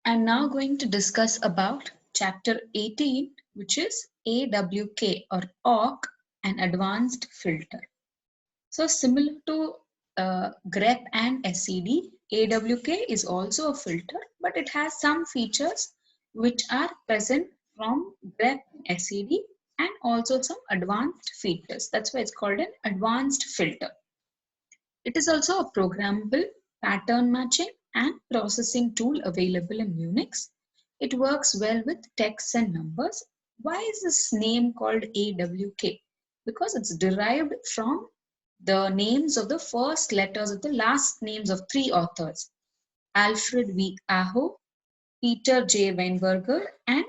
I'm now going to discuss about chapter 18, which is AWK or AWK, an advanced filter. So similar to grep and SED, AWK is also a filter, but it has some features which are present from grep and SED and also some advanced features. That's why it's called an advanced filter. It is also a programmable pattern matching and processing tool available in Unix. It works well with text and numbers. Why is this name called AWK? Because it's derived from the names of the first letters of the last names of three authors: Alfred V. Aho, Peter J. Weinberger, and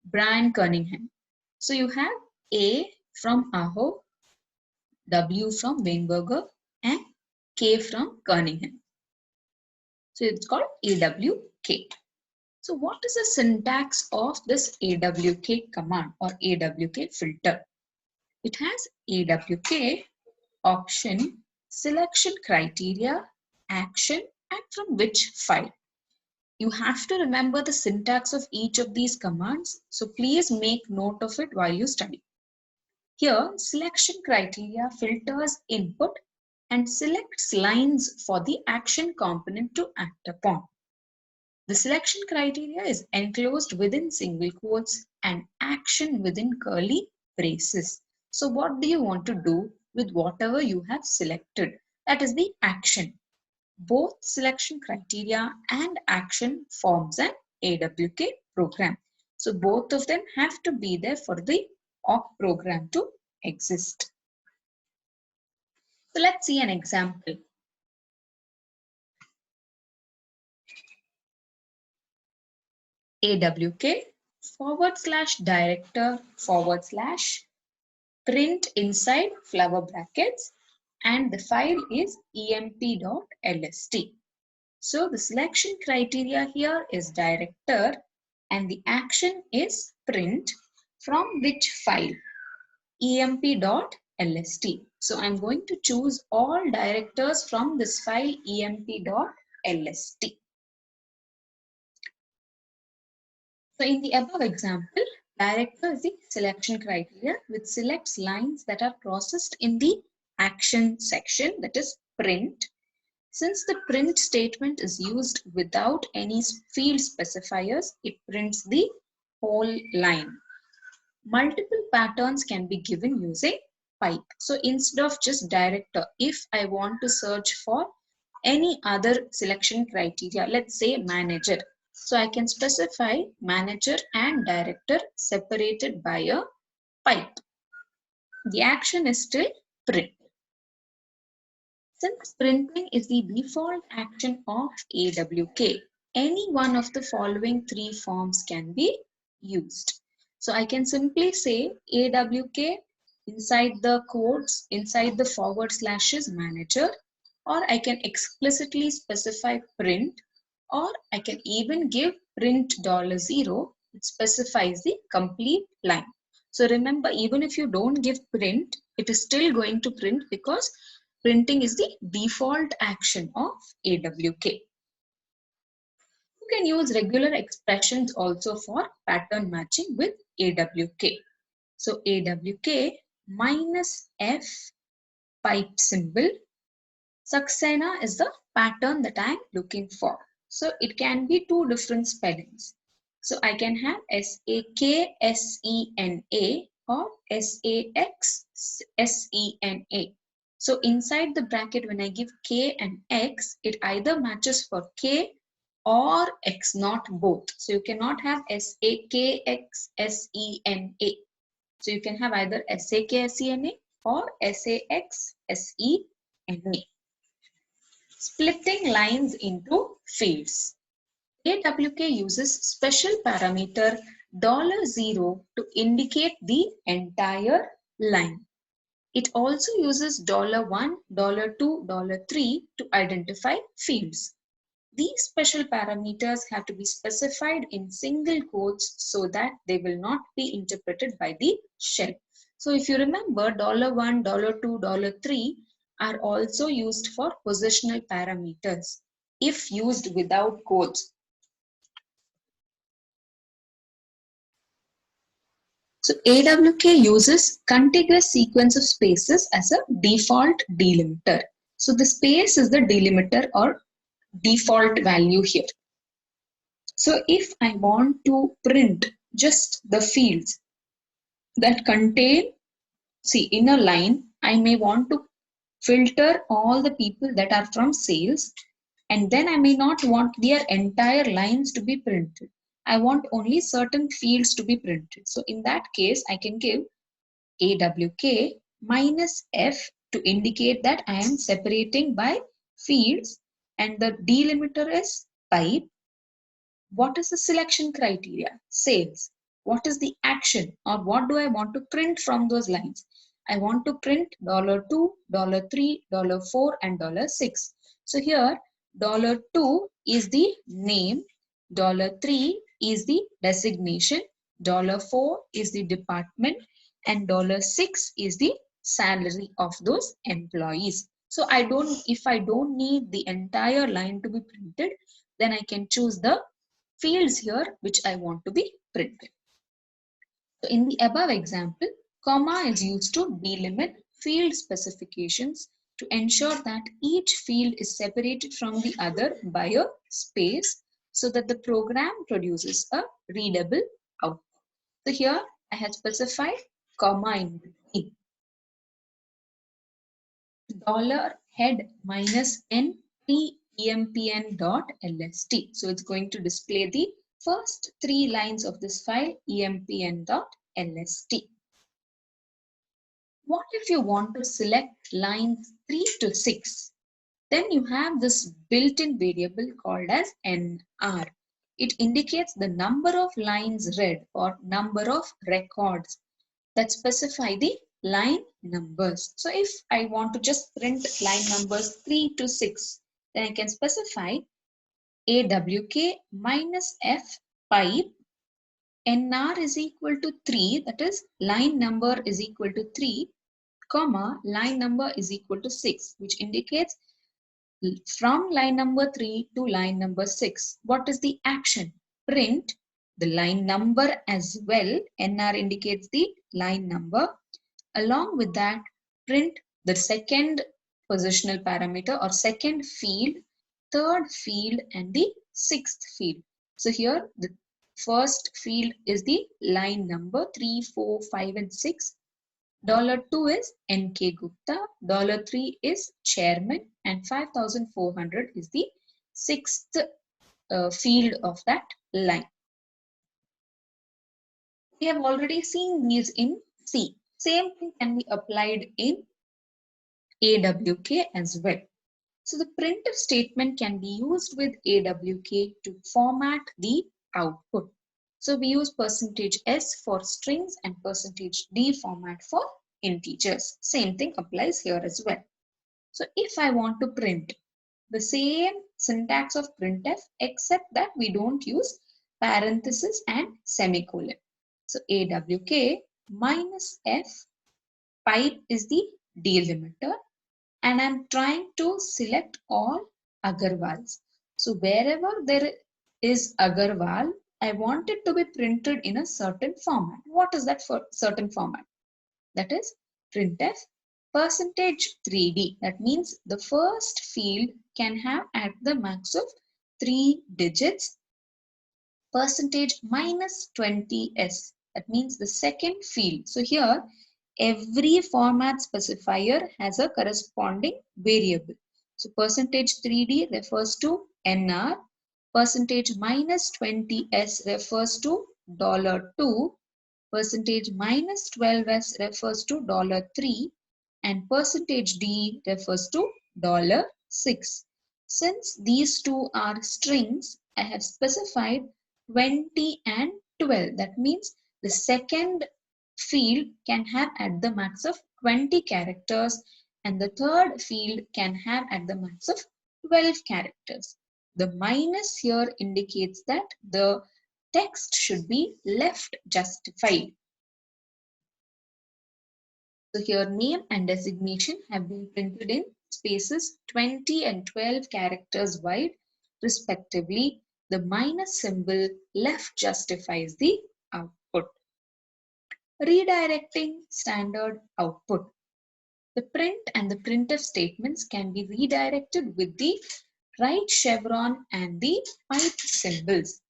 Brian Cunningham. So you have A from Aho, W from Weinberger, and K from Cunningham. So it's called AWK. So what is the syntax of this AWK command or AWK filter? It has AWK, option, selection criteria, action, and from which file. You have to remember the syntax of each of these commands. So please make note of it while you study. Here, selection criteria filters input and selects lines for the action component to act upon. The selection criteria is enclosed within single quotes and action within curly braces. So what do you want to do with whatever you have selected? That is the action. Both selection criteria and action forms an AWK program. So both of them have to be there for the awk program to exist. So let's see an example. AWK /director / print inside flower brackets, and the file is emp.lst. So the selection criteria here is director and the action is print from which file? emp.lst. So I'm going to choose all directors from this file emp.lst. So in the above example, director is the selection criteria which selects lines that are processed in the action section, that is print. Since the print statement is used without any field specifiers, it prints the whole line. Multiple patterns can be given using pipe. So instead of just director, if I want to search for any other selection criteria, let's say manager. So I can specify manager and director separated by a pipe. The action is still print. Since printing is the default action of AWK, any one of the following three forms can be used. So I can simply say AWK inside the quotes, inside the / manager, or I can explicitly specify print, or I can even give print $0, which specifies the complete line. So remember, even if you don't give print, it is still going to print because printing is the default action of AWK. You can use regular expressions also for pattern matching with AWK. So AWK -F pipe symbol. Saxena is the pattern that I am looking for. So it can be two different spellings. So I can have SAKSENA or SAXSENA. So inside the bracket, when I give K and X, it either matches for K or X, not both. So you cannot have SAKXSENA. So you can have either SAKSENA or SAXSENA. Splitting lines into fields. AWK uses special parameter $0 to indicate the entire line. It also uses $1, $2, $3 to identify fields. These special parameters have to be specified in single quotes so that they will not be interpreted by the shell. So if you remember, $1, $2, $3 are also used for positional parameters if used without quotes. So AWK uses contiguous sequence of spaces as a default delimiter. So the space is the delimiter or default value here. So if I want to print just the fields that contain, see, in a line, I may want to filter all the people that are from sales, and then I may not want their entire lines to be printed. I want only certain fields to be printed. So in that case, I can give AWK minus F to indicate that I am separating by fields, and the delimiter is type. What is the selection criteria? Sales. What is the action, or what do I want to print from those lines? I want to print $2, $3, $4, and $6. So here $2 is the name, $3 is the designation, $4 is the department, and $6 is the salary of those employees. So if I don't need the entire line to be printed, then I can choose the fields here which I want to be printed. So in the above example, comma is used to delimit field specifications to ensure that each field is separated from the other by a space so that the program produces a readable output. So here I have specified comma in between. $head minus empn dot lst. So it's going to display the first 3 lines of this file empn dot lst. What if you want to select lines 3 to 6? Then you have this built-in variable called as nr. It indicates the number of lines read or number of records that specify the line numbers. So if I want to just print line numbers 3 to 6, then I can specify AWK minus F pipe NR is equal to 3, that is line number is equal to 3, comma, line number is equal to 6, which indicates from line number 3 to line number 6. What is the action? Print the line number as well. NR indicates the line number. Along with that, print the second positional parameter or second field, third field, and the sixth field. So here the first field is the line number 3, 4, 5, and 6. $2 is NK Gupta, $3 is chairman, and 5,400 is the sixth field of that line. We have already seen these in C. Same thing can be applied in AWK as well. So the printf statement can be used with AWK to format the output. So we use %s for strings and %d format for integers. Same thing applies here as well. So if I want to print the same syntax of printf, except that we don't use parenthesis and semicolon. So AWK minus F, pipe is the delimiter, and I'm trying to select all Agarwals. So wherever there is Agarwal, I want it to be printed in a certain format. What is that for certain format? That is printf %3d. That means the first field can have at the max of 3 digits. %-20s. That means the second field. So here every format specifier has a corresponding variable. So %3d refers to NR, %-20s refers to $2, %-12s refers to $3, and %d refers to $6. Since these two are strings, I have specified 20 and 12. That means the second field can have at the max of 20 characters and the third field can have at the max of 12 characters. The minus here indicates that the text should be left justified. So here name and designation have been printed in spaces 20 and 12 characters wide respectively. The minus symbol left justifies the output. Redirecting standard output. The print and the printf statements can be redirected with the right chevron and the pipe symbols.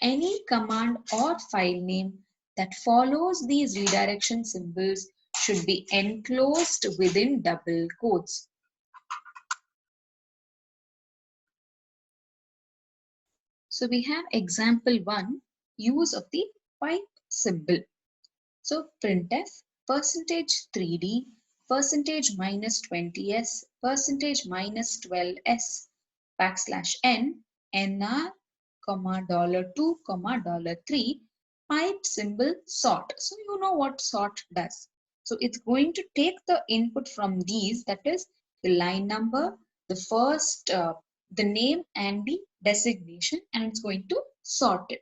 Any command or file name that follows these redirection symbols should be enclosed within double quotes. So we have example 1, use of the pipe symbol. So printf %3d %-20s %-12s \n nr $2 $3 pipe symbol sort. So you know what sort does. So it's going to take the input from these, that is the line number, the first the name and the designation, and it's going to sort it.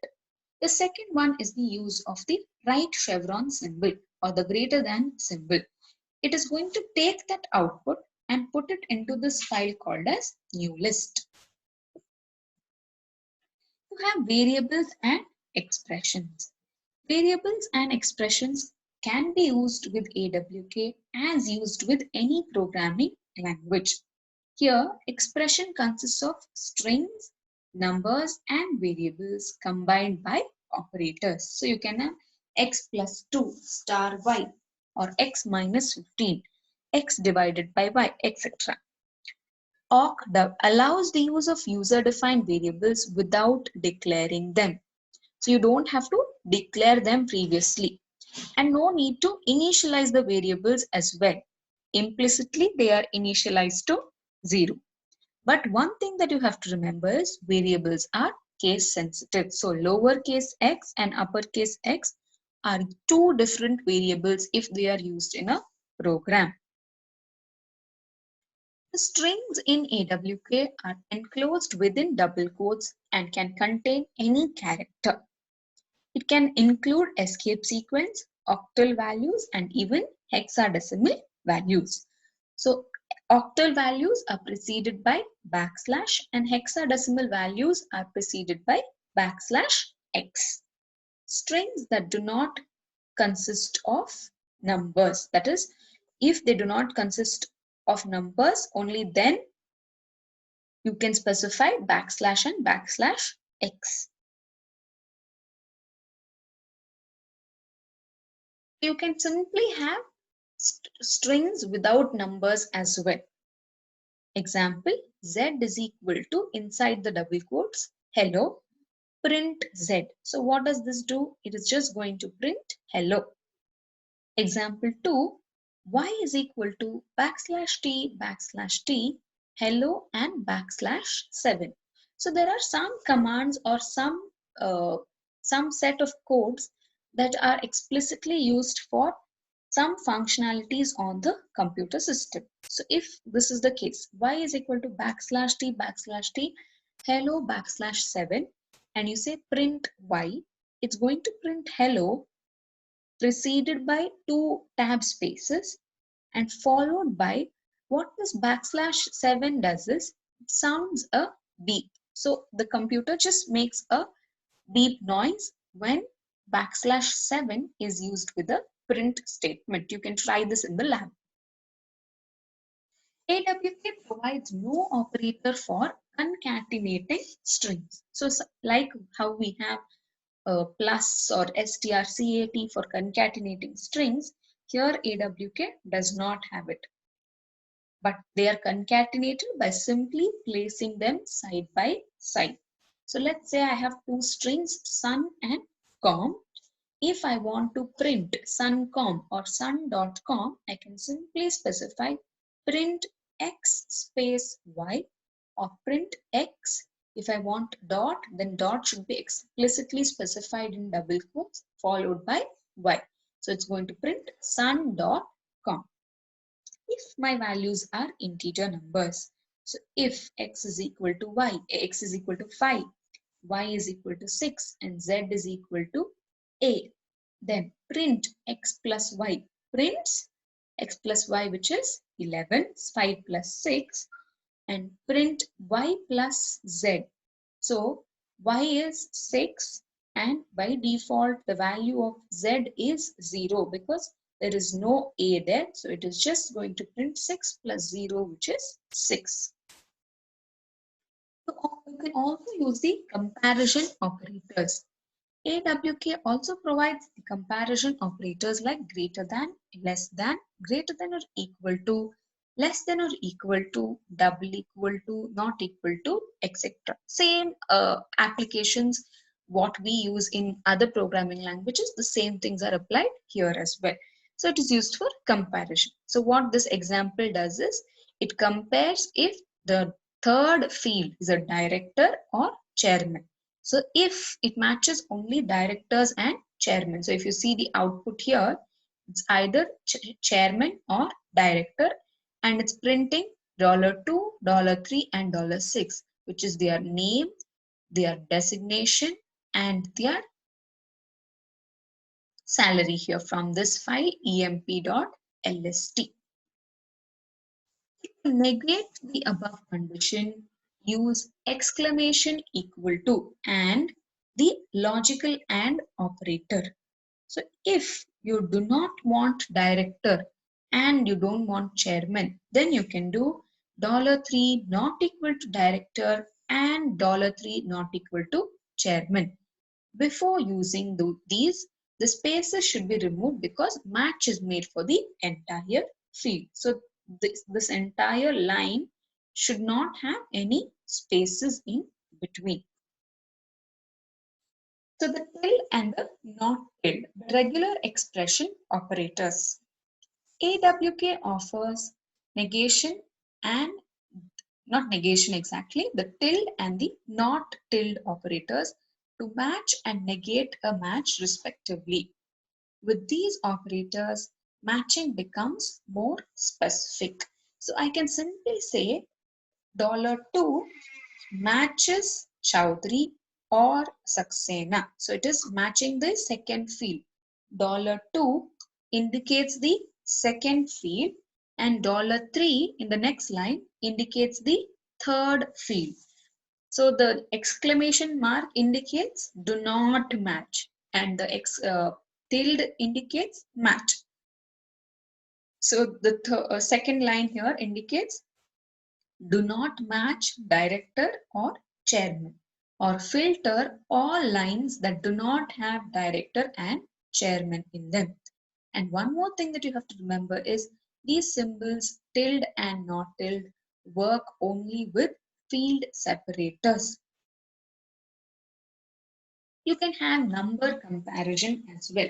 The second one is the use of the right chevron symbol or the greater than symbol. It is going to take that output and put it into this file called as new list. You have variables and expressions. Variables and expressions can be used with AWK as used with any programming language. Here, expression consists of strings, numbers, and variables combined by operators. So you can have x plus 2 star y or x minus 15, x divided by y, etc. Awk allows the use of user-defined variables without declaring them. So you don't have to declare them previously, and no need to initialize the variables as well. Implicitly, they are initialized to 0. But one thing that you have to remember is variables are case sensitive. So lowercase x and uppercase x are two different variables if they are used in a program. The strings in AWK are enclosed within double quotes and can contain any character. It can include escape sequence, octal values, and even hexadecimal values. So octal values are preceded by backslash and hexadecimal values are preceded by backslash x. Strings that do not consist of numbers, that is, if they do not consist of numbers, only then you can specify backslash and backslash x. You can simply have strings without numbers as well. Example, z is equal to, inside the double quotes, hello, print z. So what does this do? It is just going to print hello. Example 2, y is equal to backslash t, hello and backslash 7. So there are some commands or some set of codes that are explicitly used for some functionalities on the computer system. So if this is the case, y is equal to backslash t, hello backslash 7, and you say print y, it's going to print hello preceded by two tab spaces and followed by what this backslash 7 does is it sounds a beep. So the computer just makes a beep noise when backslash 7 is used with a print statement. You can try this in the lab. AWK provides no operator for concatenating strings. So like how we have plus or strcat for concatenating strings, here AWK does not have it. But they are concatenated by simply placing them side by side. So let's say I have two strings, sun and com. If I want to print suncom or sun.com, I can simply specify print x space y or print x. If I want dot, then dot should be explicitly specified in double quotes followed by y. So it's going to print sun.com. If my values are integer numbers, so if x is equal to y, x is equal to 5, y is equal to 6, and z is equal to a, then print x plus y prints x plus y, which is 11, 5 plus 6, and print y plus z. So y is 6, and by default the value of z is 0 because there is no a there. So it is just going to print 6 plus 0, which is 6. So you can also use the comparison operators. AWK also provides the comparison operators like greater than, less than, greater than or equal to, less than or equal to, double equal to, not equal to, etc. Same applications what we use in other programming languages, the same things are applied here as well. So it is used for comparison. So what this example does is it compares if the third field is a director or chairman. So if it matches only directors and chairman. So if you see the output here, it's either chairman or director, and it's printing $2, $3, and $6, which is their name, their designation, and their salary here from this file emp.lst. To negate the above condition, use exclamation equal to and the logical and operator. So if you do not want director and you don't want chairman, then you can do $3 not equal to director and $3 not equal to chairman. Before using these, the spaces should be removed because match is made for the entire field. So this entire line should not have any spaces in between. So the tilde and the not tilde, the regular expression operators. AWK offers negation and not negation exactly, the tilde and the not tilde operators to match and negate a match respectively. With these operators, matching becomes more specific. So I can simply say $2 matches Chowdhury or Saxena. So it is matching the second field. $2 indicates the second field and $3 in the next line indicates the third field. So the exclamation mark indicates do not match and the tilde indicates match. So the second line here indicates do not match director or chairman, or filter all lines that do not have director and chairman in them. And one more thing that you have to remember is these symbols tilde and not tilde work only with field separators. You can have number comparison as well.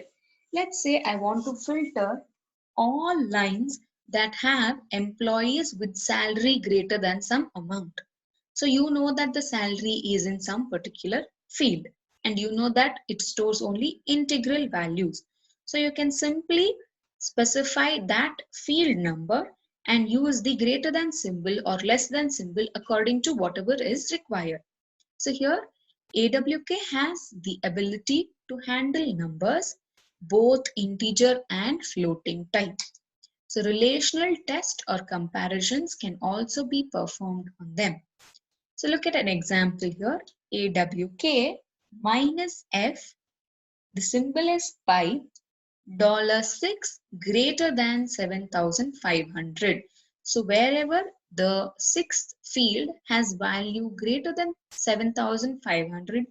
Let's say I want to filter all lines that have employees with salary greater than some amount. So you know that the salary is in some particular field and you know that it stores only integral values. So you can simply specify that field number and use the greater than symbol or less than symbol according to whatever is required. So here AWK has the ability to handle numbers, both integer and floating type. So relational test or comparisons can also be performed on them. So look at an example here, AWK minus F, the symbol is pi, $6 greater than 7,500. So wherever the sixth field has value greater than 7,500,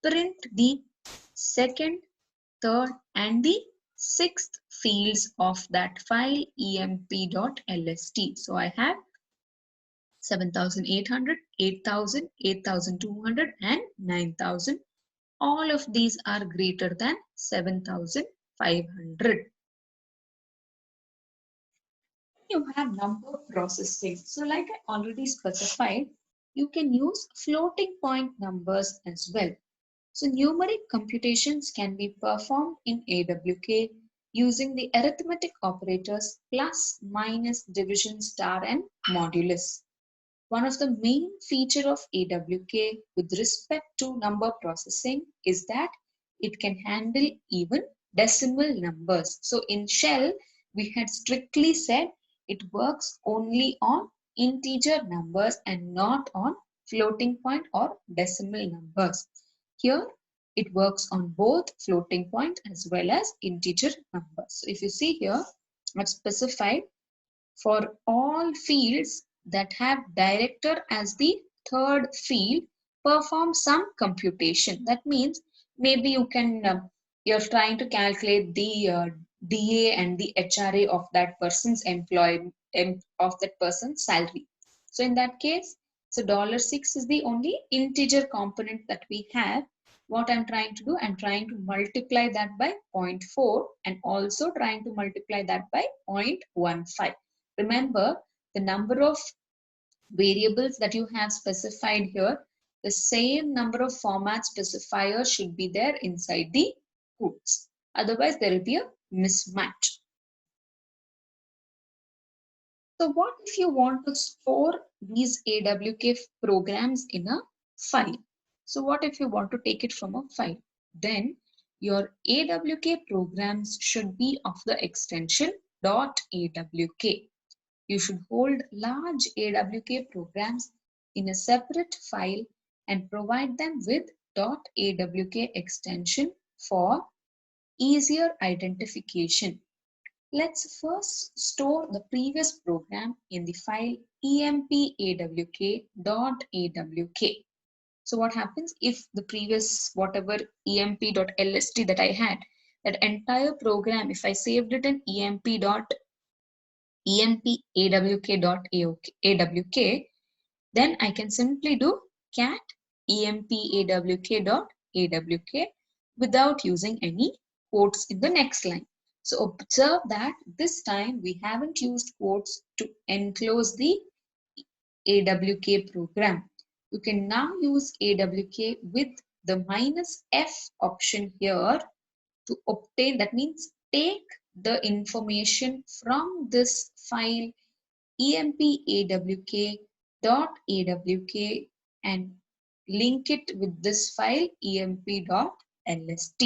print the second, third and the sixth fields of that file emp.lst. So I have 7,800, 8,000, 8,200 and 9,000. All of these are greater than 7,500. You have number processing. So like I already specified, you can use floating point numbers as well. So numeric computations can be performed in AWK using the arithmetic operators plus, minus, division, star and modulus. One of the main feature of AWK with respect to number processing is that it can handle even decimal numbers. So in shell, we had strictly said it works only on integer numbers and not on floating point or decimal numbers. Here, It works on both floating point as well as integer numbers. So if you see here, I've specified for all fields that have director as the third field, perform some computation. That means maybe you're trying to calculate the DA and the HRA of that person's of that person's salary. So in that case, so $6 is the only integer component that we have. What I'm trying to do, I'm trying to multiply that by 0.4 and also trying to multiply that by 0.15. Remember, the number of variables that you have specified here, the same number of format specifiers should be there inside the quotes. Otherwise, there will be a mismatch. So what if you want to store these AWK programs in a file? So what if you want to take it from a file? Then your AWK programs should be of the extension .awk. You should hold large AWK programs in a separate file and provide them with .awk extension for easier identification. Let's first store the previous program in the file empawk.awk. So what happens if the previous whatever emp.lst that I had, that entire program, if I saved it in empawk.awk, then I can simply do cat empawk.awk without using any quotes in the next line. So observe that this time we haven't used quotes to enclose the AWK program. You can now use AWK with the -f option here to obtain, that means take the information from this file empawk.awk and link it with this file emp.lst.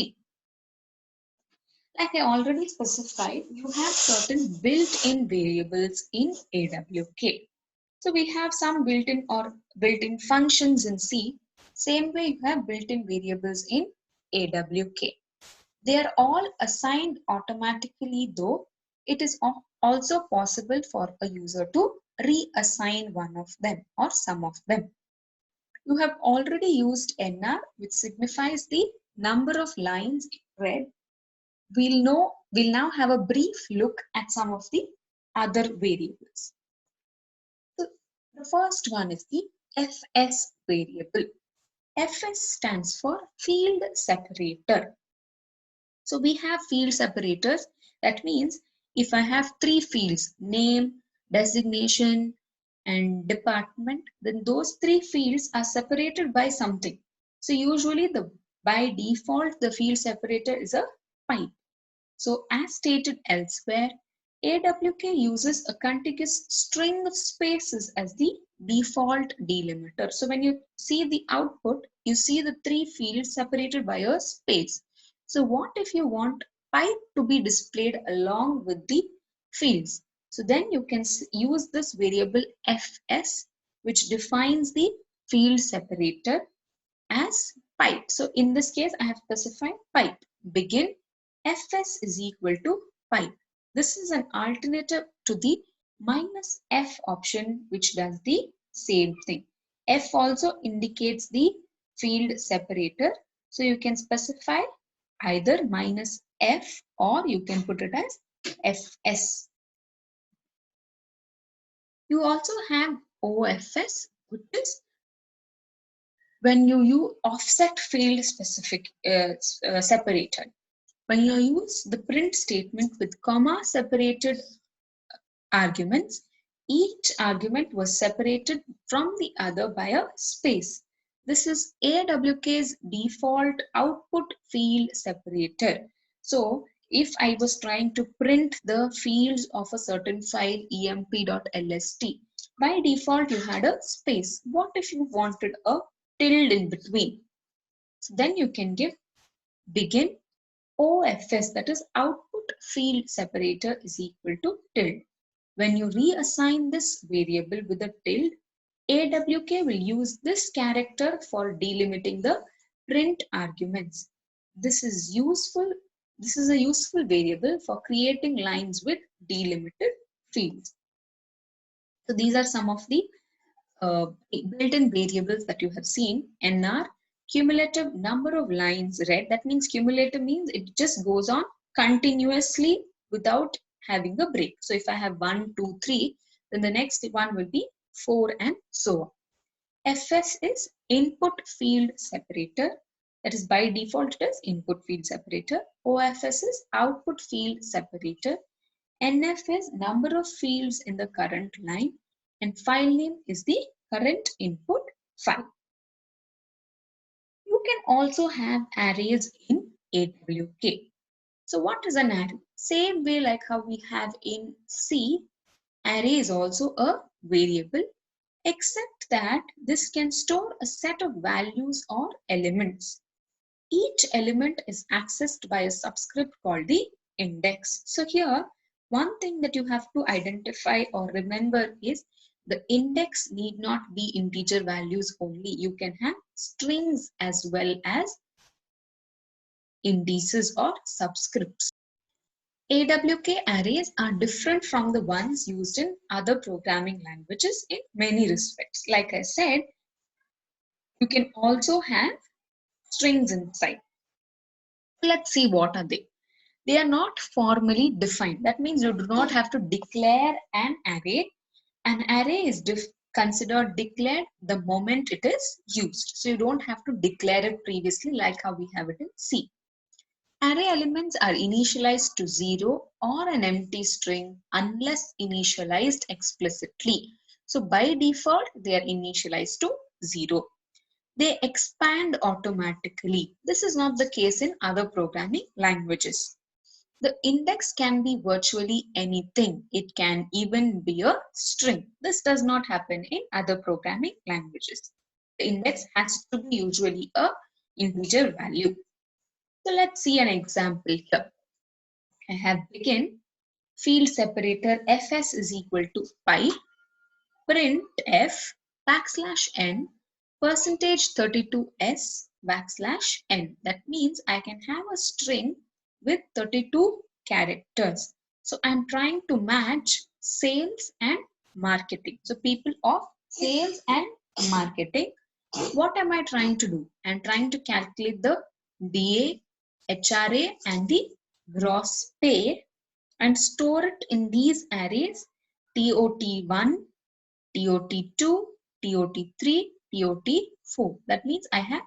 Like I already specified, you have certain built-in variables in AWK. So we have some built-in or built-in functions in C. Same way you have built-in variables in AWK. They are all assigned automatically, though it is also possible for a user to reassign one of them or some of them. You have already used NR, which signifies the number of lines read. We'll now have a brief look at some of the other variables. So the first one is the FS variable. FS stands for field separator. So we have field separators. That means if I have three fields, name, designation, and department, then those three fields are separated by something. So usually by default, the field separator is a pipe. So as stated elsewhere, AWK uses a contiguous string of spaces as the default delimiter. So when you see the output, you see the three fields separated by a space. So what if you want pipe to be displayed along with the fields? So then you can use this variable fs, which defines the field separator as pipe. So in this case, I have specified pipe. Begin fs is equal to pipe. This is an alternative to the -f option, which does the same thing. F also indicates the field separator. So you can specify either -f or you can put it as fs. You also have OFS, which is when you use offset field specific separator. When you use the print statement with comma separated arguments, each argument was separated from the other by a space. This is AWK's default output field separator. So if I was trying to print the fields of a certain file emp.lst, by default you had a space. What if you wanted a tilde in between? So then you can give begin OFS, that is output field separator, is equal to tilde. When you reassign this variable with a tilde, AWK will use this character for delimiting the print arguments. This is useful. This is a useful variable for creating lines with delimited fields. So these are some of the built-in variables that you have seen. NR, cumulative number of lines read. That means cumulative means it just goes on continuously without having a break. So if I have 1, 2, 3, then the next one will be 4 and so on. FS is input field separator. That is by default it is input field separator. OFS is output field separator. NF is number of fields in the current line. And file name is the current input file. You can also have arrays in AWK. So what is an array? Same way like how we have in C, array is also a variable, except that this can store a set of values or elements. Each element is accessed by a subscript called the index. So here, one thing that you have to identify or remember is the index need not be integer values only. You can have strings as well as indices or subscripts. AWK arrays are different from the ones used in other programming languages in many respects. Like I said, you can also have strings inside. Let's see what are they. They are not formally defined. That means you do not have to declare an array. An array is considered declared the moment it is used. So you don't have to declare it previously like how we have it in C. Array elements are initialized to 0 or an empty string unless initialized explicitly. So by default, they are initialized to 0. They expand automatically. This is not the case in other programming languages. The index can be virtually anything. It can even be a string. This does not happen in other programming languages. The index has to be usually a integer value. So let's see an example here. I have begin field separator fs is equal to pi, print f backslash n percentage 32s backslash n. That means I can have a string with 32 characters. So I'm trying to match sales and marketing. So people of sales and marketing. What am I trying to do? I'm trying to calculate the DA, HRA and the gross pay and store it in these arrays TOT1, TOT2, TOT3, TOT4. That means I have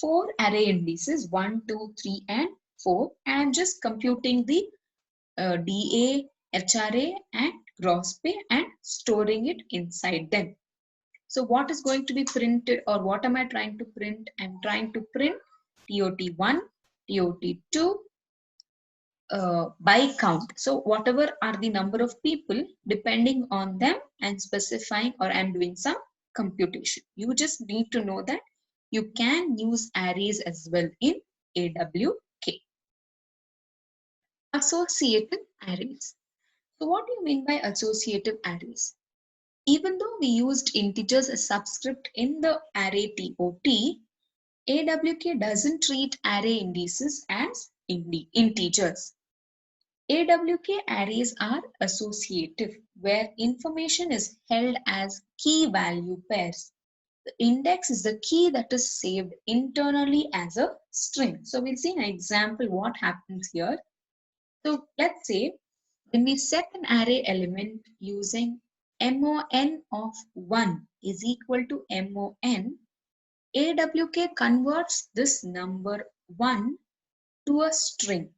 4 array indices 1, 2, 3 and 4 and I'm just computing the DA, HRA and gross pay and storing it inside them. So what is going to be printed or what am I trying to print? I'm trying to print TOT1, TOT2 by count. So whatever are the number of people, depending on them and specifying or I'm doing some computation. You just need to know that you can use arrays as well in AWK. Associative arrays. So what do you mean by associative arrays? Even though we used integers as subscript in the array TOT, AWK doesn't treat array indices as integers. AWK arrays are associative, where information is held as key value pairs. The index is the key that is saved internally as a string. So we'll see an example what happens here. So let's say when we set an array element using mon of 1 is equal to mon, AWK converts this number 1 to a string.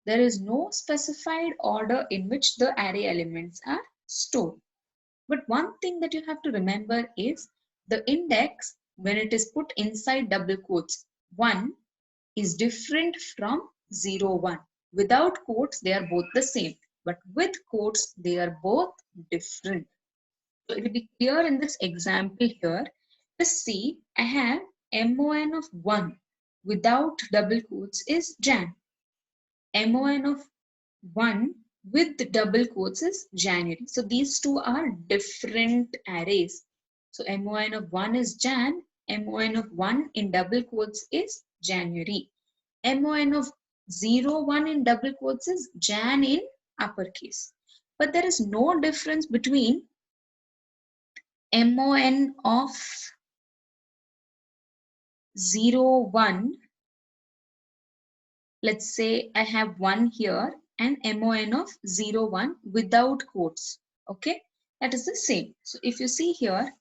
There is no specified order in which the array elements are stored. But one thing that you have to remember is the index, when it is put inside double quotes, 1 is different from 0, 1. Without quotes, they are both the same. But with quotes, they are both different. So it will be clear in this example here. Let's see, I have mon of 1 without double quotes is Jan. Mon of 1 with the double quotes is January. So these two are different arrays. So mon of 1 is Jan, MON of 1 in double quotes is January. MON of 01 in double quotes is Jan in uppercase. But there is no difference between MON of 01. Let's say I have 1 here and MON of 01 without quotes. Okay, that is the same. So if you see here,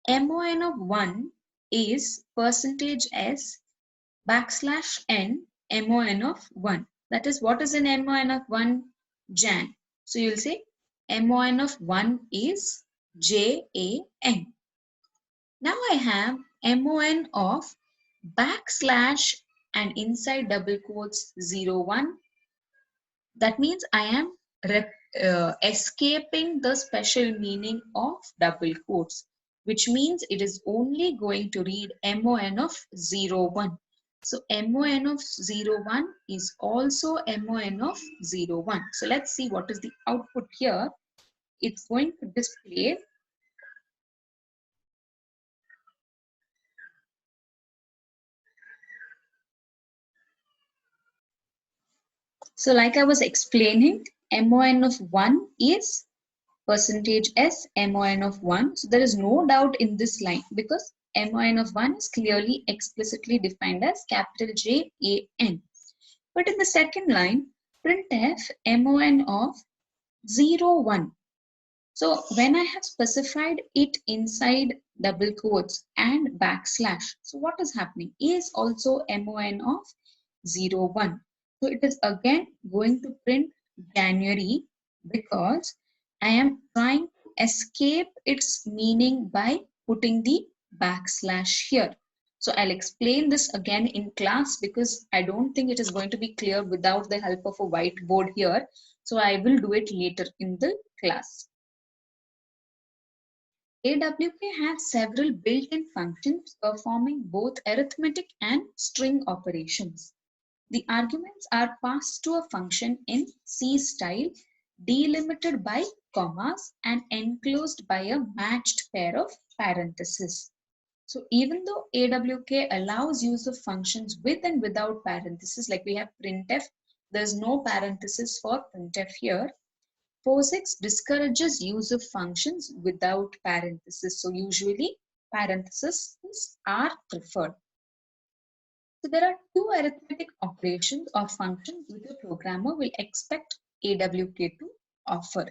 MON of 1 is percentage S backslash N MON of 1. That is, what is an MON of 1? Jan. So you'll say MON of 1 is JAN. Now I have MON of backslash and inside double quotes 01. That means I am escaping the special meaning of double quotes, which means it is only going to read MON of 01. So MON of 01 is also MON of 01. So let's see what is the output here. It's going to display so like I was explaining, MON of 1 is percentage S MON of 1. So there is no doubt in this line because MON of 1 is clearly explicitly defined as capital JAN. But in the second line, printf MON of 01. So when I have specified it inside double quotes and backslash, so what is happening is also MON of 01. So it is again going to print January because I am trying to escape its meaning by putting the backslash here. So I'll explain this again in class because I don't think it is going to be clear without the help of a whiteboard here. So I will do it later in the class. AWK has several built-in functions performing both arithmetic and string operations. The arguments are passed to a function in C style, delimited by commas and enclosed by a matched pair of parentheses. So even though AWK allows use of functions with and without parentheses, like we have printf, there's no parenthesis for printf here. POSIX discourages use of functions without parentheses. So usually parentheses are preferred. So there are two arithmetic operations or functions which a programmer will expect AWK to offer.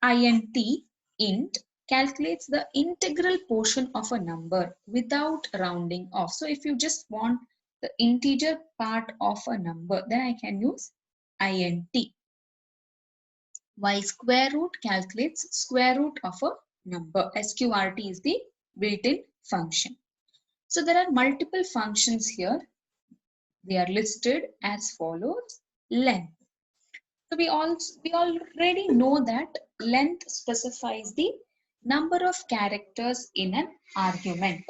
int calculates the integral portion of a number without rounding off. So if you just want the integer part of a number, then I can use int. While square root calculates square root of a number. SQRT is the built-in function. So there are multiple functions here. They are listed as follows. Length. So we already know that length specifies the number of characters in an argument.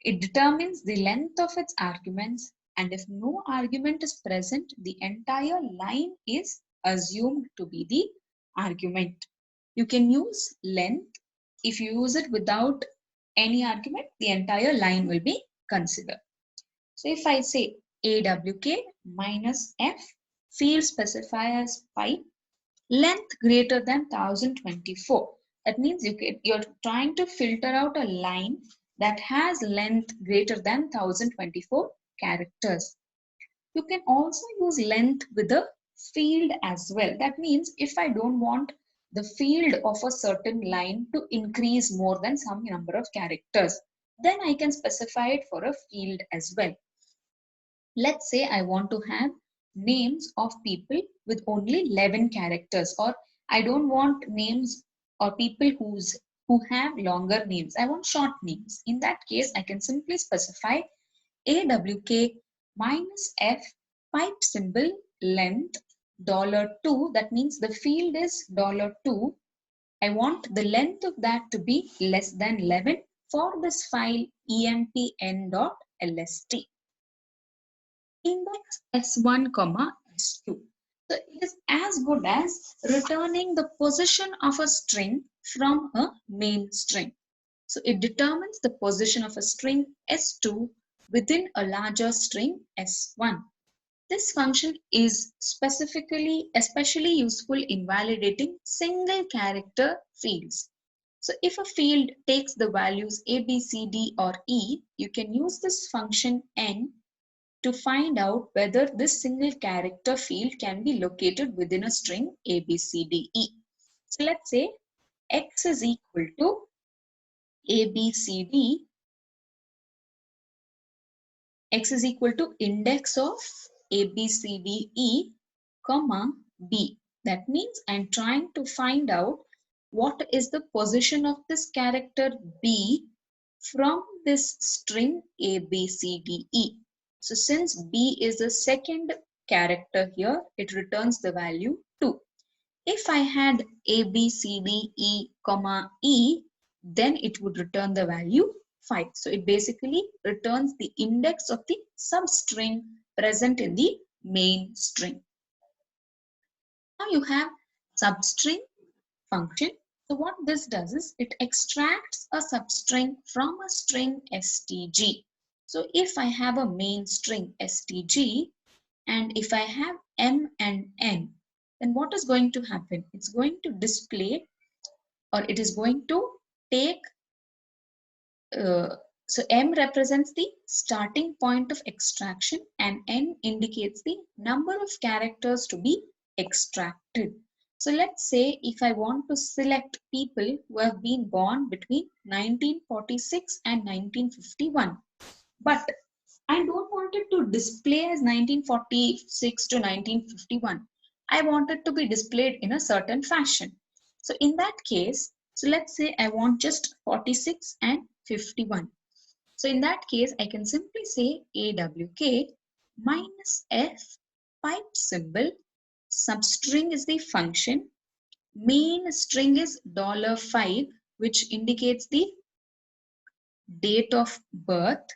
It determines the length of its arguments, and if no argument is present, the entire line is assumed to be the argument. You can use length. If you use it without any argument, the entire line will be considered. So if I say AWK minus F, field specifier as pipe, length greater than 1024. That means you're trying to filter out a line that has length greater than 1024 characters. You can also use length with a field as well. That means if I don't want the field of a certain line to increase more than some number of characters, then I can specify it for a field as well. Let's say I want to have names of people with only 11 characters, or I don't want names or people who have longer names. I want short names. In that case, I can simply specify AWK minus F pipe symbol length $2. That means the field is $2. I want the length of that to be less than 11 for this file empn.lst. Index S1, S2. So it is as good as returning the position of a string from a main string. So it determines the position of a string S2 within a larger string S1. This function is especially useful in validating single character fields. So if a field takes the values A, B, C, D or E, you can use this function N to find out whether this single character field can be located within a string A, B, C, D, E. So let's say X is equal to A, B, C, D. X is equal to index of A, B, C, D, E, comma, B. That means I'm trying to find out what is the position of this character B from this string A, B, C, D, E. So since B is the second character here, it returns the value 2. If I had A, B, C, D, E, comma, E, then it would return the value 5. So it basically returns the index of the substring present in the main string. Now you have substring function. So what this does is it extracts a substring from a string stg. So if I have a main string stg and if I have m and n, then what is going to happen? It's going to display, or it is going to take so M represents the starting point of extraction and N indicates the number of characters to be extracted. So let's say if I want to select people who have been born between 1946 and 1951, but I don't want it to display as 1946 to 1951. I want it to be displayed in a certain fashion. So in that case, so let's say I want just 46 and 51. So in that case, I can simply say AWK minus F pipe symbol, substring is the function, main string is $5, which indicates the date of birth.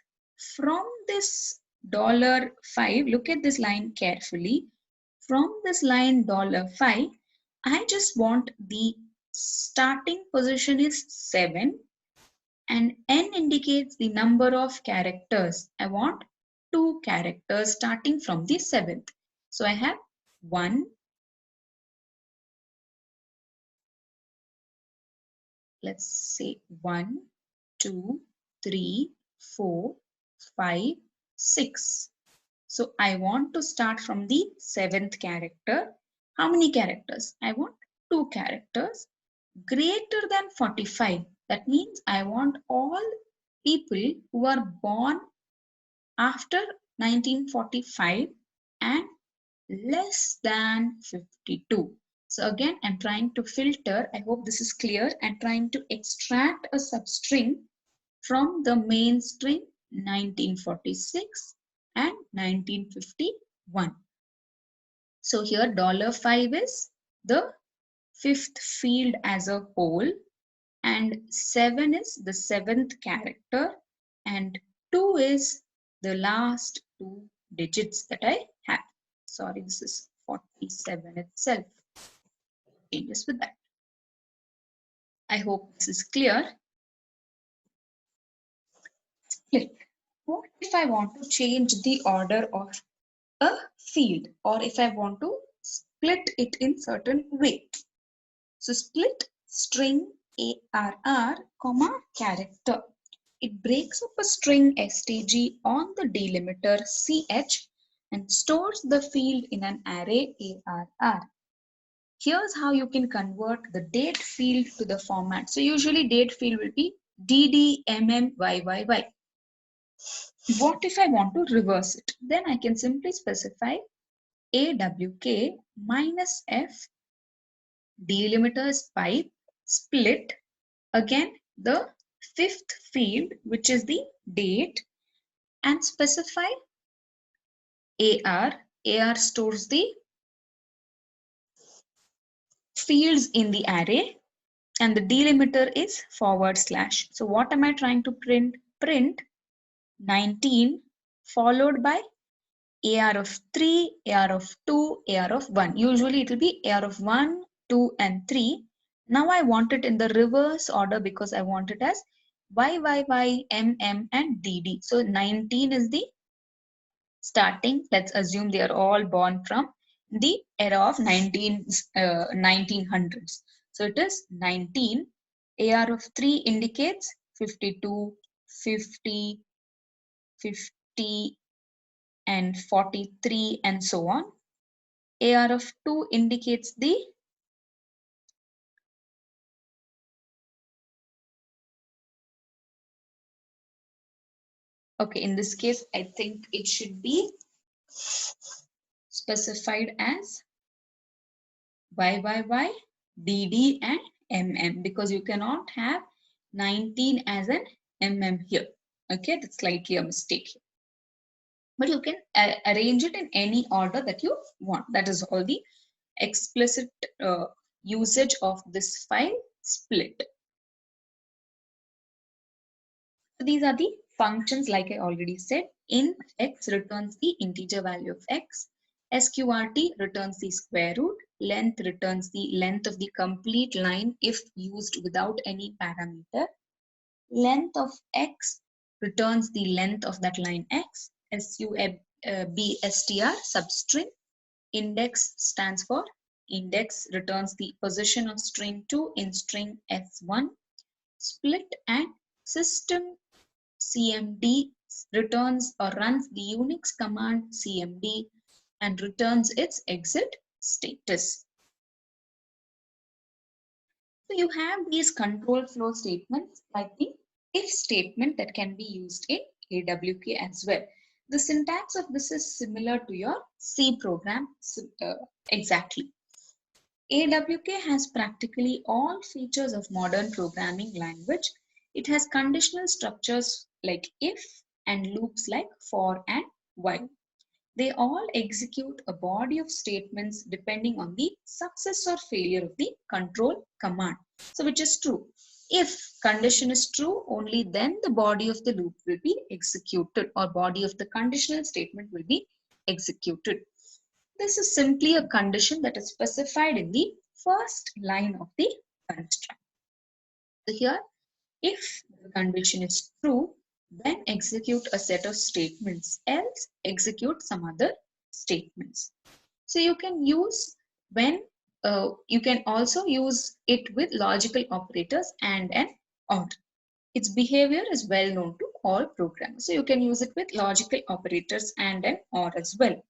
From this $5, look at this line carefully. From this line $5, I just want the starting position is 7 and N indicates the number of characters. I want 2 characters starting from the 7th. So I have 1, let's say 1, 2, 3, 4, 5, 6. So I want to start from the 7th character. How many characters? I want 2 characters greater than 45. That means I want all people who are born after 1945 and less than 52. So again, I'm trying to filter. I hope this is clear. I'm trying to extract a substring from the main string 1946 and 1951. So here $5 is the 5th field as a whole and 7 is the 7th character and 2 is the last 2 digits that I have. Sorry, this is 47 itself. Changes with that. I hope this is clear. Split. What if I want to change the order of a field, or if I want to split it in certain way? So split string ARR, comma character. It breaks up a string stg on the delimiter ch and stores the field in an array ARR. Here's how you can convert the date field to the format. So usually date field will be DDMMYYY. What if I want to reverse it? Then I can simply specify AWK minus F, delimiter is pipe, split, again the 5th field, which is the date, and specify AR. AR stores the fields in the array and the delimiter is /. So what am I trying to print? Print 19 followed by AR of 3, AR of 2, AR of 1. Usually it will be AR of 1, 2 and 3. Now I want it in the reverse order because I want it as YYY, MM, and DD. So 19 is the starting. Let's assume they are all born from the era of 1900s. So it is 19. AR of 3 indicates 52, 50, 50, and 43, and so on. AR of 2 indicates the okay, in this case, I think it should be specified as YYY, DD, and MM, because you cannot have 19 as an MM here. Okay, that's slightly a mistake here. But you can arrange it in any order that you want. That is all the explicit usage of this file split. So these are the functions, like I already said. In x returns the integer value of x. Sqrt returns the square root. Length returns the length of the complete line if used without any parameter. Length of x returns the length of that line x. Substr substring. Index stands for index returns the position of string 2 in string s1. Split and system cmd returns or runs the Unix command cmd and returns its exit status. So you have these control flow statements like the if statement that can be used in AWK as well. The syntax of this is similar to your C program exactly. AWK has practically all features of modern programming language. It has conditional structures like if and loops like for and while. They all execute a body of statements depending on the success or failure of the control command. So which is true. If condition is true, only then the body of the loop will be executed, or body of the conditional statement will be executed. This is simply a condition that is specified in the first line of the construct. So here, if the condition is true, then execute a set of statements, else execute some other statements. So you can use you can also use it with logical operators and an or. Its behavior is well known to all programmers. So you can use it with logical operators and an or as well.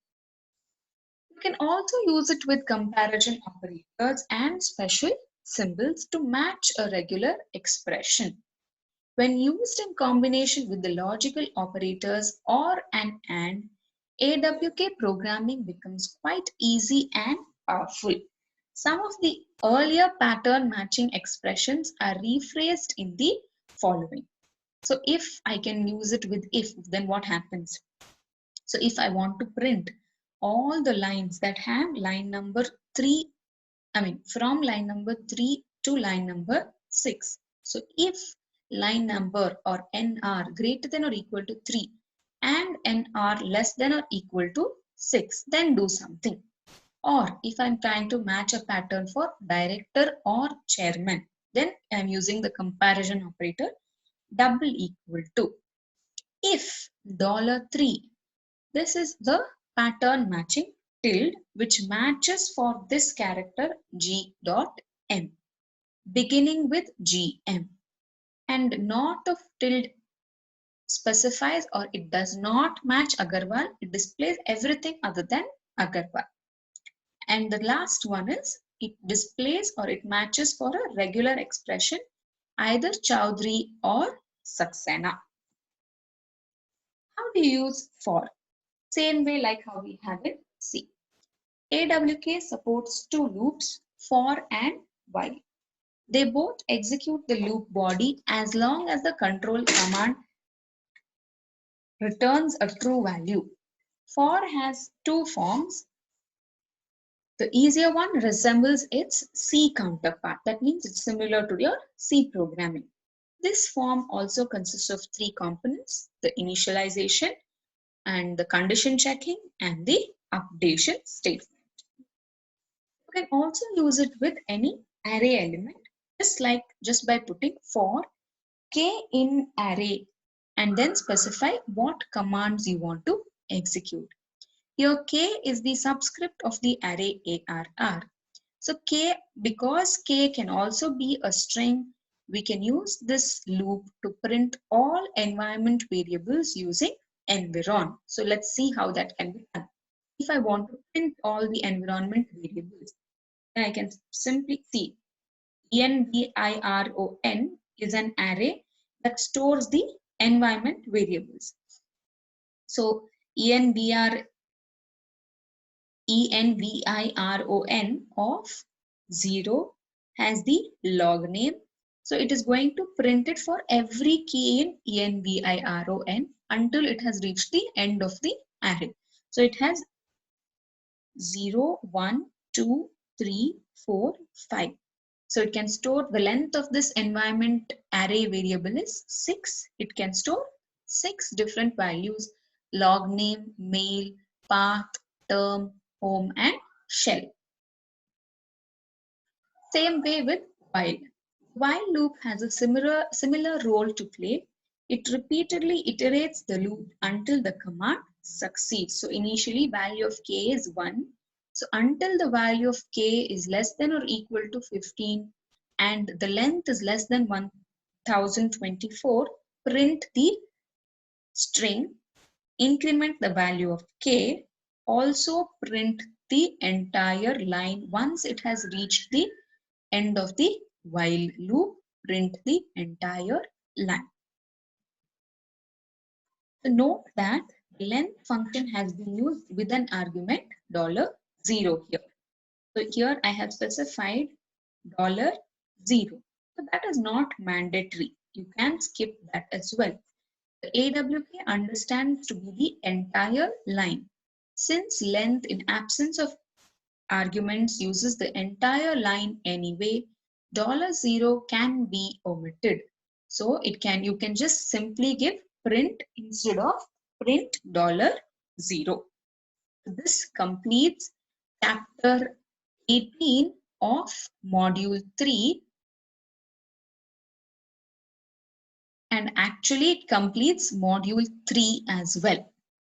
You can also use it with comparison operators and special symbols to match a regular expression. When used in combination with the logical operators or an AND, AWK programming becomes quite easy and powerful. Some of the earlier pattern matching expressions are rephrased in the following. So if I can use it with if, then what happens? So if I want to print all the lines that have line number 3, from line number 3 to line number 6. So if line number or NR greater than or equal to 3 and NR less than or equal to 6, then do something. Or if I'm trying to match a pattern for director or chairman, then I'm using the comparison operator double equal to. If $3, this is the pattern matching tilde which matches for this character G dot M, beginning with GM, and not of tilde specifies or it does not match Agarwal, it displays everything other than Agarwal. And the last one is it displays or it matches for a regular expression either Chowdhury or Saxena. How do you use for? Same way like how we have in C. AWK supports two loops, for and while. They both execute the loop body as long as the control command returns a true value. For has two forms. The easier one resembles its C counterpart. That means it's similar to your C programming. This form also consists of three components: the initialization and the condition checking and the updation statement. You can also use it with any array element, just by putting for k in array and then specify what commands you want to execute. Here k is the subscript of the array arr. So k, because k can also be a string, we can use this loop to print all environment variables using environ. So let's see how that can be done. If I want to print all the environment variables, then I can simply see environ is an array that stores the environment variables. So environ of 0 has the log name. So it is going to print it for every key in environ until it has reached the end of the array. So it has 0, 1, 2, 3, 4, 5. So it can store the length of this environment array variable is 6. It can store 6 different values: log name, mail, path, term, home, and shell. Same way with while. While loop has a similar role to play. It repeatedly iterates the loop until the command succeeds. So initially value of k is 1. So until the value of k is less than or equal to 15 and the length is less than 1024, print the string, increment the value of k, also print the entire line. Once it has reached the end of the while loop, print the entire line. So note that the length function has been used with an argument $0 here. So here I have specified $0. So that is not mandatory. You can skip that as well. The AWK understands to be the entire line. Since length in absence of arguments uses the entire line anyway, $0 can be omitted. So you can just simply give print instead of print $0. This completes chapter 18 of module 3 and actually it completes module 3 as well.